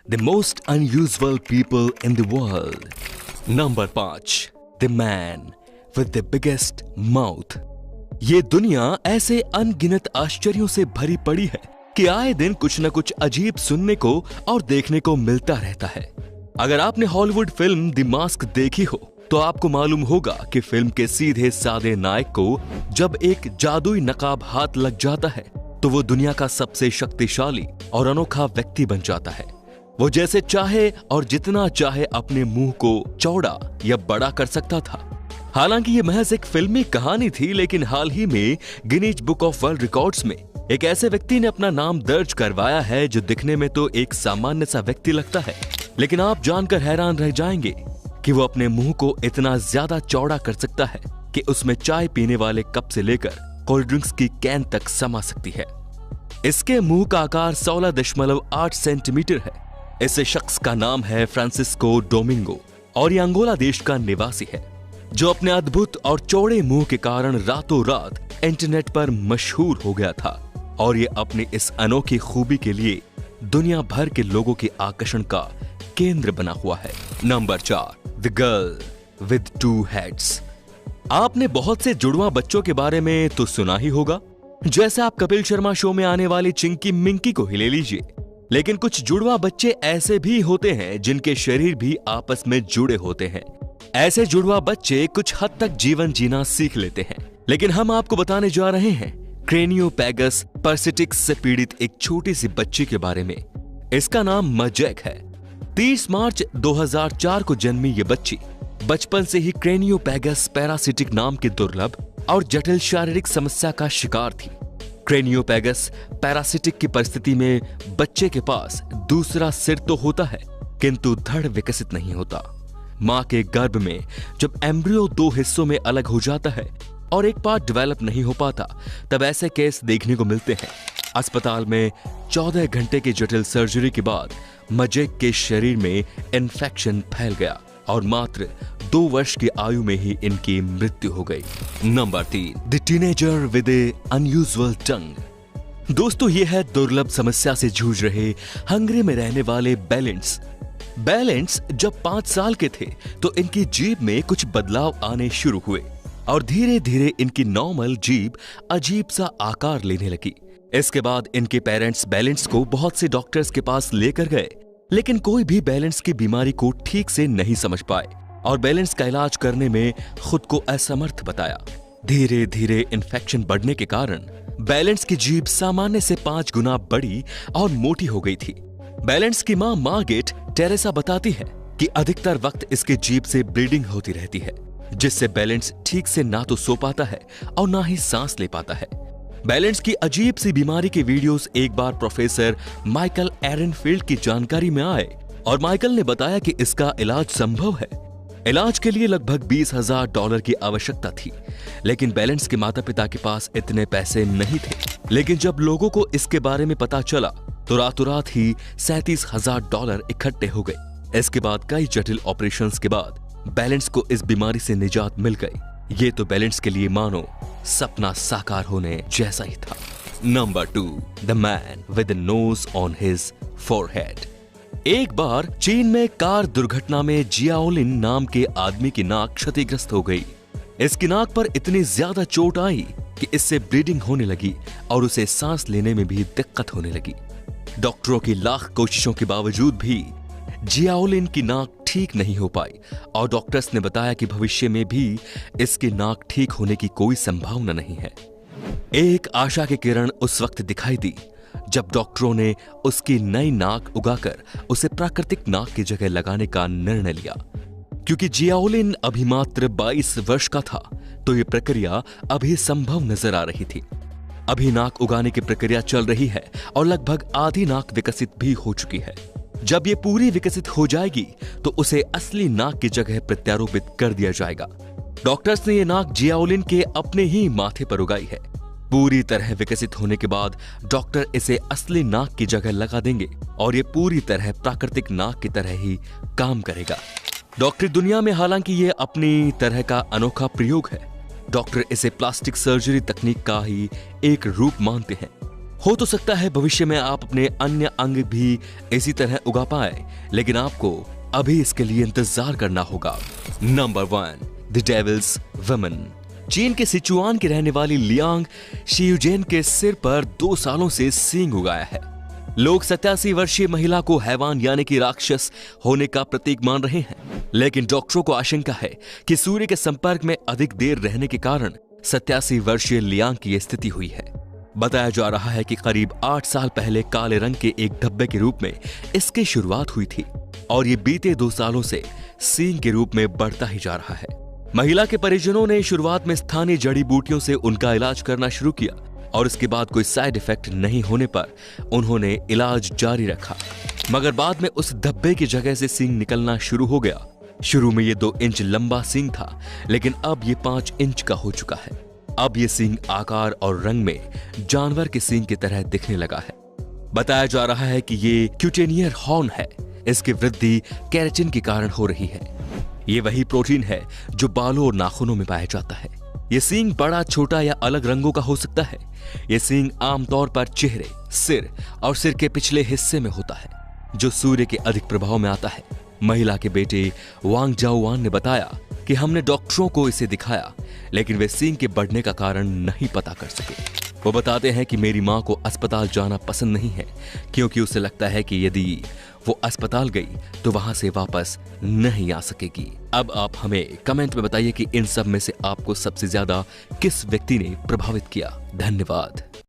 The most unusual people in the world. Number 5, The man with the biggest mouth. ये दुनिया ऐसे अनगिनत आश्चर्यों से भरी पड़ी है कि आए दिन कुछ न कुछ अजीब सुनने को और देखने को मिलता रहता है। अगर आपने हॉलीवुड फिल्म द मास्क देखी हो तो आपको मालूम होगा कि फिल्म के सीधे साधे नायक को जब एक जादुई नकाब हाथ लग जाता है तो वो दुनिया का सबसे शक्तिशाली और अनोखा व्यक्ति बन जाता है। वो जैसे चाहे और जितना चाहे अपने मुंह को चौड़ा या बड़ा कर सकता था। हालांकि ये महज एक फिल्मी कहानी थी, लेकिन हाल ही में Guinness book of world records में एक ऐसे व्यक्ति ने अपना नाम दर्ज करवाया है जो दिखने में तो एक सामान्य सा व्यक्ति लगता है, लेकिन आप जानकर हैरान रह जाएंगे कि वो अपने मुंह को इतना ज्यादा चौड़ा कर सकता है कि उसमें चाय पीने वाले कप से लेकर कोल्ड ड्रिंक्स की कैन तक समा सकती है। इसके मुंह का आकार 16.8 सेंटीमीटर है। इस शख्स का नाम है फ्रांसिस्को डोमिंगो और ये अंगोला देश का निवासी है, जो अपने अद्भुत और चौड़े मुंह के कारण रातों रात इंटरनेट पर मशहूर हो गया था और ये अपनी इस अनोखी खूबी के लिए दुनिया भर के लोगों के आकर्षण का केंद्र बना हुआ है। Number 4, the girl with 2 heads. आपने बहुत से जुड़वा बच्चों के बारे में तो सुना ही होगा। जैसे आप कपिल शर्मा शो में आने वाली चिंकी मिंकी को ही ले लीजिए, लेकिन कुछ जुड़वा बच्चे ऐसे भी होते हैं जिनके शरीर भी आपस में जुड़े होते हैं। ऐसे जुड़वा बच्चे कुछ हद तक जीवन जीना सीख लेते हैं, लेकिन हम आपको बताने जा रहे हैं क्रेनियोपैगस पर्सिटिक्स से पीड़ित एक छोटी सी बच्ची के बारे में। इसका नाम मजैक है। 30 मार्च 2004 को जन्मी ये बच्ची बचपन से ही क्रेनियोपैगस पैरासिटिक नाम की दुर्लभ और जटिल शारीरिक समस्या का शिकार थी। क्रेनियोपैगस पैरासिटिक की परिस्थिति में बच्चे के पास दूसरा सिर तो होता है, किंतु धड़ विकसित नहीं होता। मां के गर्भ में जब एम्ब्रियो 2 हिस्सों में अलग हो जाता है और एक पार्ट डेवलप नहीं हो पाता, तब ऐसे केस देखने को मिलते हैं। अस्पताल में 14 घंटे की जटिल सर्जरी के बाद मजैक के शरीर में इन्फेक्शन फैल गया और मात्र 2 वर्ष की आयु में ही इनकी मृत्यु हो गई। Number 3, the teenager with a unusual tongue. दोस्तों, ये है दुर्लभ समस्या से जूझ रहे हंगरी में रहने वाले बैलेंस। बैलेंस जब 5 साल के थे तो इनकी जीभ में कुछ बदलाव आने शुरू हुए और धीरे धीरे इनकी नॉर्मल जीभ अजीब सा आकार लेने लगी। इसके बाद इनके पेरेंट्स बैलेंस को बहुत से डॉक्टर्स के पास लेकर गए, लेकिन कोई भी बैलेंस की बीमारी को ठीक से नहीं समझ पाए और बैलेंस का इलाज करने में खुद को असमर्थ बताया। धीरे धीरे इन्फेक्शन बढ़ने के कारण बैलेंस की जीभ सामान्य से 5 गुना बड़ी और मोटी हो गई थी। बैलेंस की मां मार्गेट टेरेसा बताती है कि अधिकतर वक्त इसके जीभ से ब्लीडिंग होती रहती है, जिससे बैलेंस ठीक से ना तो सो पाता है और ना ही सांस ले पाता है। बैलेंस की अजीब सी बीमारी के वीडियोस एक बार प्रोफेसर माइकल एरनफील्ड की जानकारी में आए और माइकल ने बताया कि इसका इलाज संभव है। इलाज के लिए लगभग $20,000 की आवश्यकता थी, लेकिन बैलेंस के माता पिता के पास इतने पैसे नहीं थे। लेकिन जब लोगों को इसके बारे में पता चला तो रातों रात ही $37,000 इकट्ठे हो गए। इसके बाद कई जटिल ऑपरेशंस के बाद बैलेंस को इस बीमारी से निजात मिल गई। ये तो बैलेंस के लिए मानो सपना साकार होने जैसा ही था। Number 2, the man with nose on his forehead. एक बार चीन में कार दुर्घटना में जियाओलिन नाम के आदमी की नाक क्षतिग्रस्त हो गई। इसकी नाक पर इतनी ज्यादा चोट आई कि इससे ब्लीडिंग होने लगी और उसे सांस लेने में भी दिक्कत होने लगी। डॉक्टरों की लाख कोशिशों के बावजूद भी जियाओलिन की नाक ठीक नहीं हो पाई और डॉक्टर्स ने बताया कि भविष्य में भी इसकी नाक ठीक होने की कोई संभावना नहीं है। एक आशा की किरण उस वक्त दिखाई दी जब डॉक्टरों ने उसकी नई नाक उगाकर उसे प्राकृतिक नाक की जगह लगाने का निर्णय लिया। क्योंकि जियाओलिन अभी मात्र 22 वर्ष का था, तो यह प्रक्रिया अभी संभव नजर आ रही थी। अभी नाक उगाने की प्रक्रिया चल रही है और लगभग आधी नाक विकसित भी हो चुकी है। जब ये पूरी विकसित हो जाएगी तो उसे असली नाक की जगह प्रत्यारोपित कर दिया जाएगा। डॉक्टर्स ने ये नाक जियाओलिन के अपने ही माथे पर उगाई है। पूरी तरह विकसित होने के बाद डॉक्टर इसे असली नाक की जगह लगा देंगे और ये पूरी तरह प्राकृतिक नाक की तरह ही काम करेगा। डॉक्टरी दुनिया में हालांकि ये अपनी तरह का अनोखा प्रयोग है। डॉक्टर इसे प्लास्टिक सर्जरी तकनीक का ही एक रूप मानते हैं। हो तो सकता है भविष्य में आप अपने अन्य अंग भी इसी तरह उगा पाए, लेकिन आपको अभी इसके लिए इंतजार करना होगा। Number 1, the devil's woman. चीन के सिचुआन की रहने वाली लियांग शियुजेन के सिर पर 2 सालों से सींग उगाया है। लोग 87 वर्षीय महिला को हैवान यानी कि राक्षस होने का प्रतीक मान रहे हैं, लेकिन डॉक्टरों को आशंका है कि सूर्य के संपर्क में अधिक देर रहने के कारण 87 वर्षीय लियांग की स्थिति हुई है। बताया जा रहा है कि करीब 8 साल पहले काले रंग के एक धब्बे के रूप में इसकी शुरुआत हुई थी और ये बीते 2 सालों से सींग के रूप में बढ़ता ही जा रहा है। महिला के परिजनों ने शुरुआत में स्थानीय जड़ी बूटियों से उनका इलाज करना शुरू किया और इसके बाद कोई साइड इफेक्ट नहीं होने पर उन्होंने इलाज जारी रखा, मगर बाद में उस धब्बे की जगह से सींग निकलना शुरू हो गया। शुरू में ये 2 इंच लंबा सींग था, लेकिन अब ये 5 इंच का हो चुका है। अब ये सींग आकार और रंग में जानवर के सींग की तरह दिखने लगा है। बताया जा रहा है कि ये क्यूटेनियर हॉर्न है। इसकी वृद्धि केराटिन के कारण हो रही है। ये वही प्रोटीन है जो बालों और नाखूनों में पाया जाता है। ये सींग बड़ा, छोटा या अलग रंगों का हो सकता है। ये सींग आमतौर पर चेहरे, सिर और सिर के पिछले हिस्से में होता है, जो सूर्य के अधिक प्रभाव में आता है। महिला के बेटे वांग जाओवान ने बताया कि हमने डॉक्टरों को इसे दिखाया, लेकिन वे सींग के बढ़ने का कारण नहीं पता कर सके। वो बताते हैं कि मेरी मां को अस्पताल जाना पसंद नहीं है, क्योंकि उसे लगता है कि यदि वो अस्पताल गई तो वहां से वापस नहीं आ सकेगी। अब आप हमें कमेंट में बताइए कि इन सब में से आपको सबसे ज्यादा किस व्यक्ति ने प्रभावित किया। धन्यवाद।